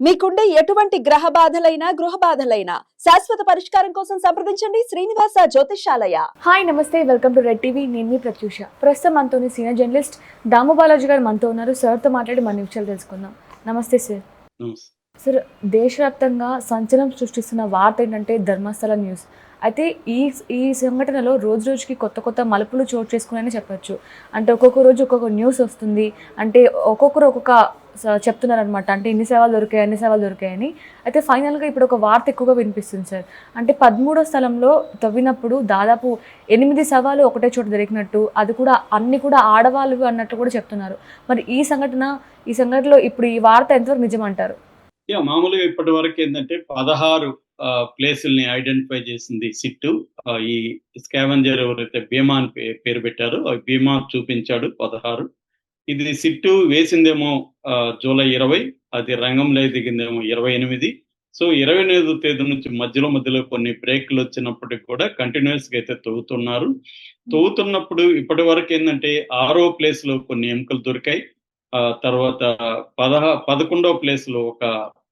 మీకుండే ఎటువంటి గ్రహ బాధలైనా గృహ బాధలైనా శాశ్వత పరిష్కారం కోసం సంప్రదించండి శ్రీనివాస జ్యోతిష్యాలయ. హాయ్ నమస్తే, వెల్కమ్ టు రెడ్ టీవీ. నేను మీ ప్రత్యూష. ప్రస్తుతం మనతోని సీనియర్ జర్నలిస్ట్ దాము బాలాజీ గారు మనతో ఉన్నారు. సార్తో మాట్లాడి మన విషయాలు తెలుసుకుందాం. నమస్తే సార్. సార్, దేశవ్యాప్తంగా సంచలనం సృష్టిస్తున్న వార్త ఏంటంటే ధర్మస్థల న్యూస్. అయితే ఈ సంఘటనలో రోజు రోజుకి కొత్త కొత్త మలుపులు చోటు చేసుకున్నాయని చెప్పచ్చు. అంటే ఒక్కొక్క రోజు ఒక్కొక్క న్యూస్ వస్తుంది. అంటే ఒక్కొక్కరు ఒక్కొక్క చెప్తున్నారనమాట. అంటే ఇన్ని సేవలు దొరికాయని. అయితే ఫైనల్గా ఇప్పుడు ఒక వార్త ఎక్కువగా వినిపిస్తుంది సార్. అంటే 13వ స్థలంలో తవ్వినప్పుడు దాదాపు 8 శవాలు ఒకటే చోట దొరికినట్టు, అది కూడా అన్ని కూడా ఆడవాళ్ళు అన్నట్టు కూడా చెప్తున్నారు. మరి ఈ సంఘటనలో ఇప్పుడు ఈ వార్త ఎంతవరకు నిజమంటారు? మామూలుగా ఇప్పటి వరకు ఏంటంటే 16 ప్లేసుల్ని ఐడెంటిఫై చేసింది సిట్టు. ఈ స్కావెంజర్ ఎవరైతే భీమా అని పేరు పెట్టారో భీమా చూపించాడు 16. ఇది సిట్టు వేసిందేమో జూలై 20, అది రంగంలో దిగిందేమో 28. సో 28వ తేదీ నుంచి మధ్యలో కొన్ని బ్రేక్లు వచ్చినప్పటికి కూడా కంటిన్యూస్ గా అయితే తవ్వుతున్నప్పుడు ఇప్పటి వరకు ఏంటంటే 6వ ప్లేస్ లో కొన్ని ఎముకలు దొరికాయి. తర్వాత 11వ ప్లేస్ లో ఒక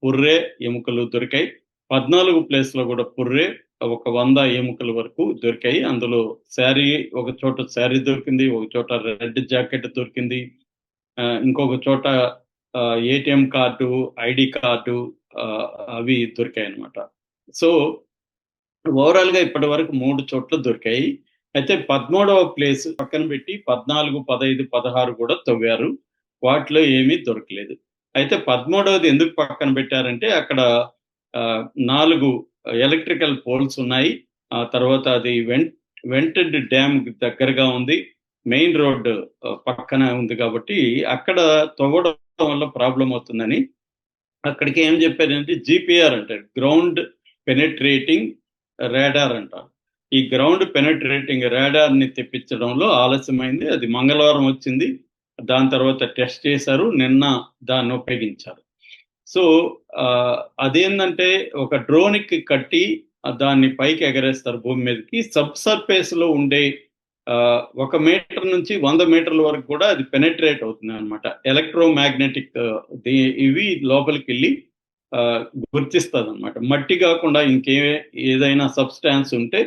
పుర్రే ఎముకలు దొరికాయి. 14 ప్లేస్ లో కూడా పుర్రే ఒక 100 ఎముకల వరకు దొరికాయి. అందులో ఒక చోట శారీ దొరికింది, ఒక చోట రెడ్ జాకెట్ దొరికింది, ఇంకొక చోట ఏటీఎం కార్డు, ఐడి కార్డు అవి దొరికాయి అన్నమాట. సో ఓవరాల్ గా ఇప్పటి వరకు 3 చోట్ల దొరికాయి. అయితే 13వ ప్లేస్ పక్కన పెట్టి 14, 15, 16 కూడా తవ్వారు. వాటిలో ఏమీ దొరకలేదు. అయితే 13వది ఎందుకు పక్కన పెట్టారంటే అక్కడ 4 ఎలక్ట్రికల్ పోల్స్ ఉన్నాయి. ఆ తర్వాత అది వెంటెడ్ డ్యామ్ దగ్గరగా ఉంది, మెయిన్ రోడ్ పక్కన ఉంది కాబట్టి అక్కడ తవ్వడం వల్ల ప్రాబ్లం అవుతుందని అక్కడికి ఏం చెప్పారంటే జిపిఆర్ అంటారు, గ్రౌండ్ పెనెట్రేటింగ్ రాడార్ అంటారు. ఈ గ్రౌండ్ పెనెట్రేటింగ్ రాడార్ ని తెప్పించడంలో ఆలస్యమైంది. అది మంగళవారం వచ్చింది. దాని తర్వాత టెస్ట్ చేశారు, నిన్న దాన్ని ఉపయోగించారు. సో అదేంటంటే ఒక డ్రోన్ కి కట్టి దాన్ని పైకి ఎగరేస్తారు భూమి మీదకి. సబ్ సర్ఫేస్ లో ఉండే 1 మీటర్ నుంచి 100 మీటర్ల వరకు కూడా అది పెనెట్రేట్ అవుతుంది అనమాట. ఎలక్ట్రోమాగ్నెటిక్ ఇవి లోపలికి వెళ్ళి గుర్తిస్తుంది అనమాట. మట్టి కాకుండా ఏదైనా సబ్స్టాన్స్ ఉంటే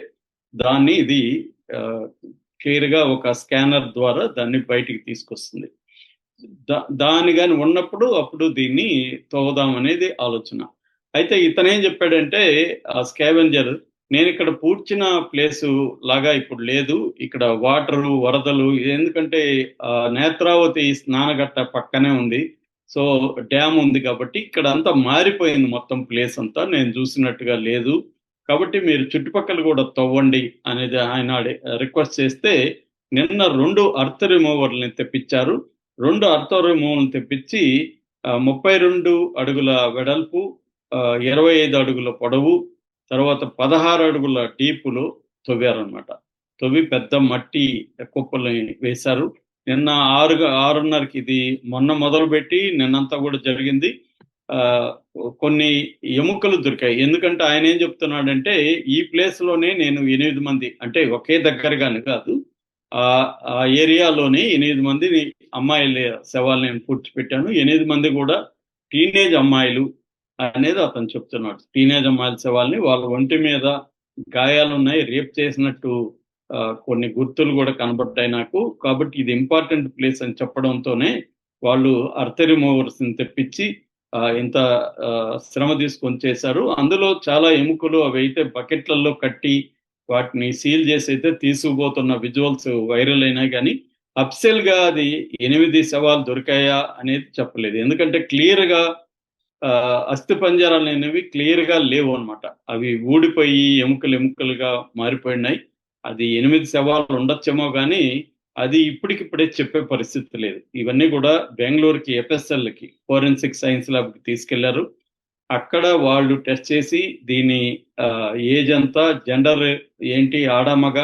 దాన్ని ఇది క్లియర్ గా ఒక స్కానర్ ద్వారా దాన్ని బయటికి తీసుకొస్తుంది. దాని కానీ ఉన్నప్పుడు అప్పుడు దీన్ని తవ్వుదాం అనేది ఆలోచన. అయితే ఇతనేం చెప్పాడంటే ఆ స్కావెంజర్, నేను ఇక్కడ పూడ్చిన ప్లేసు లాగా ఇప్పుడు లేదు, ఇక్కడ వాటరు వరదలు, ఎందుకంటే నేత్రావతి స్నానఘట్ట పక్కనే ఉంది, సో డ్యామ్ ఉంది కాబట్టి ఇక్కడ అంతా మారిపోయింది, మొత్తం ప్లేస్ అంతా నేను చూసినట్టుగా లేదు, కాబట్టి మీరు చుట్టుపక్కల కూడా తవ్వండి అనేది ఆయన రిక్వెస్ట్ చేస్తే నిన్న 2 అర్త్ రిమూవర్లని తెప్పించారు. 2 అర్త్ రిమూవర్లను తెప్పించి 32 అడుగుల వెడల్పు, 25 అడుగుల పొడవు, తర్వాత 16 అడుగుల డీపులో తవ్వారనమాట. తవ్వి పెద్ద మట్టి కుప్పల్ని వేశారు. నిన్న 6:30కి ఇది మొన్న మొదలుపెట్టి నిన్నంతా కూడా జరిగింది. కొన్ని ఎముకలు దొరికాయి. ఎందుకంటే ఆయన ఏం చెప్తున్నాడంటే ఈ ప్లేస్ లోనే నేను 8 మంది, అంటే ఒకే దగ్గరగానే కాదు, ఆ ఏరియాలోనే 8 మంది అమ్మాయిల శవాలు నేను పూడ్చిపెట్టాను. 8 మంది కూడా టీనేజ్ అమ్మాయిలు అనేది అతను చెప్తున్నాడు. టీనేజ్ అమ్మాయిల శవాల్ని, వాళ్ళ ఒంటి మీద గాయాలున్నాయి, రేప్ చేసినట్టు కొన్ని గుర్తులు కూడా కనబడ్డాయి నాకు, కాబట్టి ఇది ఇంపార్టెంట్ ప్లేస్ అని చెప్పడంతోనే వాళ్ళు అర్త్ రిమూవర్స్ ని తెప్పించి ఇంత శ్రమ తీసుకొని చేశారు. అందులో చాలా ఎముకలు అవి అయితే బకెట్లలో కట్టి వాటిని సీల్ చేసి అయితే తీసుకుపోతున్న విజువల్స్ వైరల్ అయినాయి. కానీ అఫ్సెల్ గా అది 8 శవాలు దొరికాయా అనేది చెప్పలేదు. ఎందుకంటే క్లియర్ గా అస్థి పంజరాలు అనేవి క్లియర్ గా లేవు అనమాట. అవి ఊడిపోయి ఎముకలుగా మారిపోయినాయి. అది 8 శవాలు ఉండొచ్చేమో కానీ అది ఇప్పటికిప్పుడే చెప్పే పరిస్థితి లేదు. ఇవన్నీ కూడా బెంగళూరుకి ఎఫ్ఎస్ఎల్కి, ఫోరెన్సిక్ సైన్స్ ల్యాబ్కి తీసుకెళ్లారు. అక్కడ వాళ్ళు టెస్ట్ చేసి దీని ఏజ్ ఎంత, జెండర్ ఏంటి, ఆడమగ,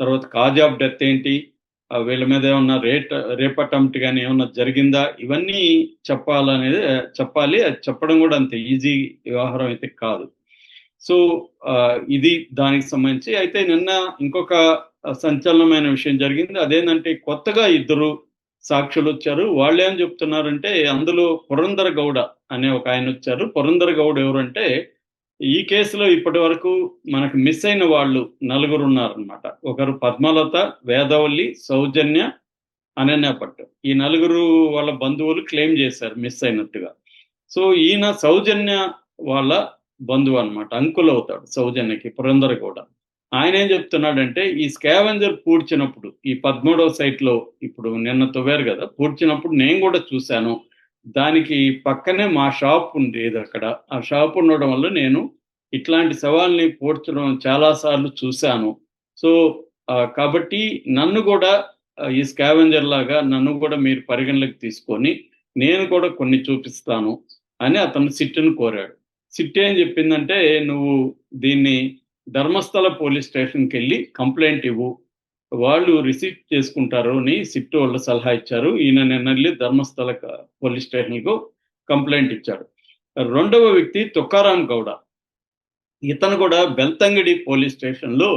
తర్వాత కాజ్ ఆఫ్ డెత్ ఏంటి, వీళ్ళ మీద ఏమన్నా రేప్ అటెంప్ట్ కానీ ఏమన్నా జరిగిందా, ఇవన్నీ చెప్పాలి. అది చెప్పడం కూడా అంత ఈజీ వ్యవహారం అయితే కాదు. సో ఇది దానికి సంబంధించి. అయితే నిన్న ఇంకొక సంచలనమైన విషయం జరిగింది. అదేంటంటే కొత్తగా 2 సాక్షులు వచ్చారు. వాళ్ళు ఏం చెప్తున్నారంటే అందులో పురందర గౌడ అనే ఒక ఆయన వచ్చారు. పురందర గౌడ ఎవరంటే ఈ కేసులో ఇప్పటి వరకు మనకు మిస్ అయిన వాళ్ళు 4 ఉన్నారనమాట. ఒకరు పద్మలత, వేదవల్లి, సౌజన్య, అనన్య భట్. ఈ 4 వాళ్ళ బంధువులు క్లెయిమ్ చేశారు మిస్ అయినట్టుగా. సో ఈయన సౌజన్య వాళ్ళ బంధువు అనమాట, అంకుల్ అవుతాడు సౌజన్యకి పురందర గౌడ. ఆయన ఏం చెప్తున్నాడంటే ఈ స్కావెంజర్ పూడ్చినప్పుడు ఈ 13వ సైట్లో ఇప్పుడు నిన్న తవ్వారు కదా, పూడ్చినప్పుడు నేను కూడా చూశాను. దానికి పక్కనే మా షాప్ ఉండేది అక్కడ. ఆ షాప్ ఉండడం వల్ల నేను ఇట్లాంటి శవాల్ని పూడ్చడం చాలాసార్లు చూశాను. సో కాబట్టి నన్ను కూడా ఈ స్కావెంజర్ లాగా నన్ను కూడా మీరు పరిగణలోకి తీసుకొని నేను కూడా కొన్ని చూపిస్తాను అని అతను సిట్టును కోరాడు. సిట్ ఏం చెప్పిందంటే నువ్వు దీన్ని ధర్మస్థల పోలీస్ స్టేషన్కి వెళ్ళి కంప్లైంట్ ఇవ్వు, వాళ్ళు రిసీవ్ చేసుకుంటారు అని సిట్టు వాళ్ళు సలహా ఇచ్చారు. ఈయన నిన్న వెళ్ళి ధర్మస్థల పోలీస్ స్టేషన్కు కంప్లైంట్ ఇచ్చాడు. రెండవ వ్యక్తి తుకారాం గౌడ. ఇతను కూడా బెల్తంగడి పోలీస్ స్టేషన్లో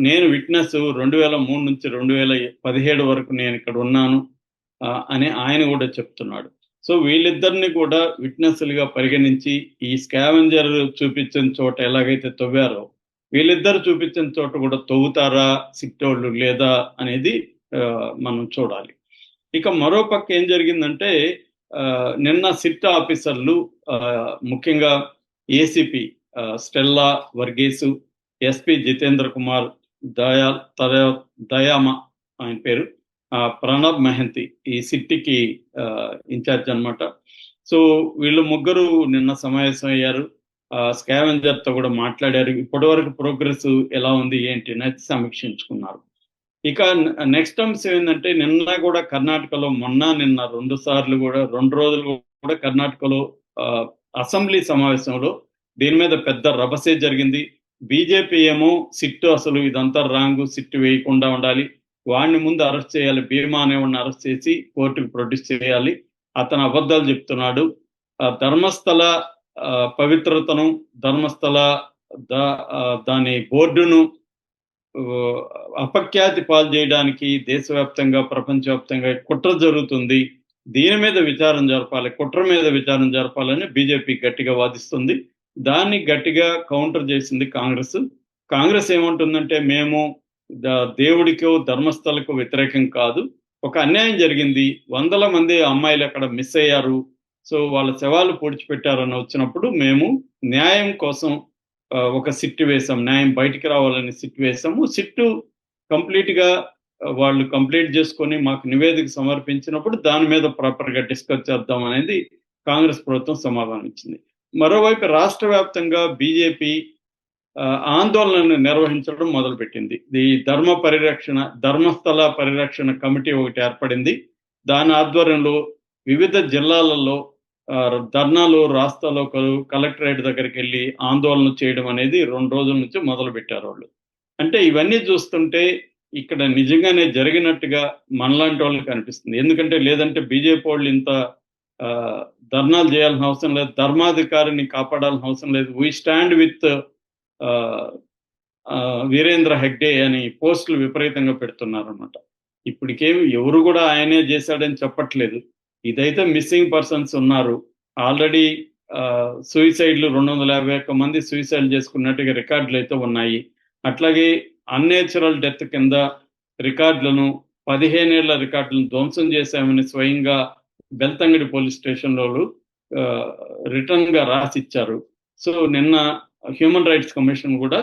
నేను విట్నెస్ 2003 నుంచి 2017 వరకు నేను ఇక్కడ ఉన్నాను అని ఆయన కూడా చెప్తున్నాడు. సో వీళ్ళిద్దరిని కూడా విట్నెస్లుగా పరిగణించి ఈ స్కావెంజర్ చూపించిన చోట ఎలాగైతే తవ్వారో వీళ్ళిద్దరు చూపించిన చోట కూడా తవ్వుతారా సిట్టోళ్ళు లేదా అనేది మనం చూడాలి. ఇక మరో పక్క ఏం జరిగిందంటే నిన్న సిట్ ఆఫీసర్లు ముఖ్యంగా ACP Stella Varghese, SP Jitendra Kumar, దయామ ఆయన పేరు, ప్రణబ్ మెహంతి ఈ సిట్టికి ఇన్ఛార్జ్ అనమాట. సో వీళ్ళు ముగ్గురు నిన్న సమావేశం అయ్యారు. స్కావెంజర్తో కూడా మాట్లాడారు. ఇప్పటి వరకు ప్రోగ్రెస్ ఎలా ఉంది ఏంటి అనేది సమీక్షించుకున్నారు. ఇక నెక్స్ట్ అంశం ఏంటంటే నిన్న కూడా కర్ణాటకలో నిన్న 2 సార్లు కూడా 2 రోజులు కూడా కర్ణాటకలో అసెంబ్లీ సమావేశంలో దీని మీద పెద్ద రభసే జరిగింది. బీజేపీ ఏమో సిట్టు అసలు ఇదంతా రాంగు, సిట్టు వేయకుండా ఉండాలి, వాడిని ముందు అరెస్ట్ చేయాలి, భీమా అనేవాడిని అరెస్ట్ చేసి కోర్టుకు ప్రొడ్యూస్ చేయాలి, అతను అబద్ధాలు చెప్తున్నాడు, ధర్మస్థల పవిత్రతను ధర్మస్థల దాని బోర్డును అపఖ్యాతి పాలు చేయడానికి దేశవ్యాప్తంగా ప్రపంచవ్యాప్తంగా కుట్ర జరుగుతుంది, దీని మీద విచారణ జరపాలి, కుట్ర మీద విచారణ జరపాలని బీజేపీ గట్టిగా వాదిస్తుంది. దాన్ని గట్టిగా కౌంటర్ చేసింది కాంగ్రెస్ ఏమంటుందంటే మేము దేవుడికో ధర్మస్థలకు వ్యతిరేకం కాదు, ఒక అన్యాయం జరిగింది, 100 మంది అమ్మాయిలు అక్కడ మిస్ అయ్యారు, సో వాళ్ళ శవాలు పూడ్చిపెట్టారని వచ్చినప్పుడు మేము న్యాయం కోసం ఒక సిట్టు వేసాం, న్యాయం బయటికి రావాలని సిట్టు వేసాము. సిట్టు కంప్లీట్గా వాళ్ళు కంప్లీట్ చేసుకొని మాకు నివేదిక సమర్పించినప్పుడు దాని మీద ప్రాపర్గా డిస్కస్ చేద్దాం అనేది కాంగ్రెస్ ప్రభుత్వం సమాధానం ఇచ్చింది. మరోవైపు రాష్ట్ర వ్యాప్తంగా బీజేపీ ఆందోళనను నిర్వహించడం మొదలుపెట్టింది. ఈ ధర్మస్థల పరిరక్షణ కమిటీ ఒకటి ఏర్పడింది. దాని ఆధ్వర్యంలో వివిధ జిల్లాలలో ధర్నాలు, రాస్తారోకోలు, కలెక్టరేట్ దగ్గరికి వెళ్ళి ఆందోళన చేయడం అనేది 2 రోజుల నుంచి మొదలు పెట్టారు వాళ్ళు. అంటే ఇవన్నీ చూస్తుంటే ఇక్కడ నిజంగానే జరిగినట్టుగా మనలాంటి వాళ్ళకి అనిపిస్తుంది. ఎందుకంటే లేదంటే బీజేపీ వాళ్ళు ఇంత ధర్నాలు చేయాల్సిన అవసరం లేదు, ధర్మాధికారిని కాపాడాల్సిన అవసరం లేదు, we stand with Veerendra Hegde అని పోస్టులు విపరీతంగా పెడుతున్నారన్నమాట. ఇప్పటికేమి ఎవరు కూడా ఆయనే చేశాడని చెప్పట్లేదు. ఇదైతే మిస్సింగ్ పర్సన్స్ ఉన్నారు, ఆల్రెడీ సూయిసైడ్లు 251 మంది సూయిసైడ్ చేసుకున్నట్టుగా రికార్డులు అయితే ఉన్నాయి. అట్లాగే అన్నేచురల్ డెత్ కింద రికార్డులను 15 ఏళ్ల రికార్డులను ధ్వంసం చేశామని స్వయంగా బెల్తంగడి పోలీస్ స్టేషన్లో రిటర్న్ గా రాసిచ్చారు. సో నిన్న హ్యూమన్ రైట్స్ కమిషన్ కూడా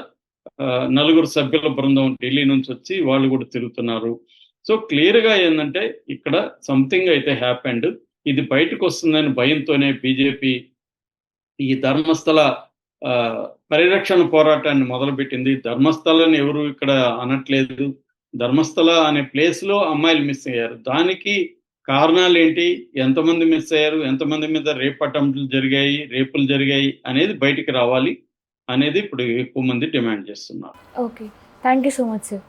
4 సభ్యుల బృందం ఢిల్లీ నుంచి వచ్చి వాళ్ళు కూడా తిరుగుతున్నారు. సో క్లియర్ గా ఏంటంటే ఇక్కడ సంథింగ్ అయితే హ్యాపెండ్. ఇది బయటకు వస్తుందని భయంతోనే బీజేపీ ఈ ధర్మస్థల పరిరక్షణ పోరాటాన్ని మొదలుపెట్టింది. ధర్మస్థలని ఎవరు ఇక్కడ అనట్లేదు, ధర్మస్థల అనే ప్లేస్ లో అమ్మాయిలు మిస్ అయ్యారు. దానికి కారణాలు ఏంటి, ఎంతమంది మిస్ అయ్యారు, ఎంతమంది మీద రేపులు జరిగాయి అనేది బయటికి రావాలి అనేది ఇప్పుడు ఎక్కువ మంది డిమాండ్ చేస్తున్నారు. Okay, thank you so much sir.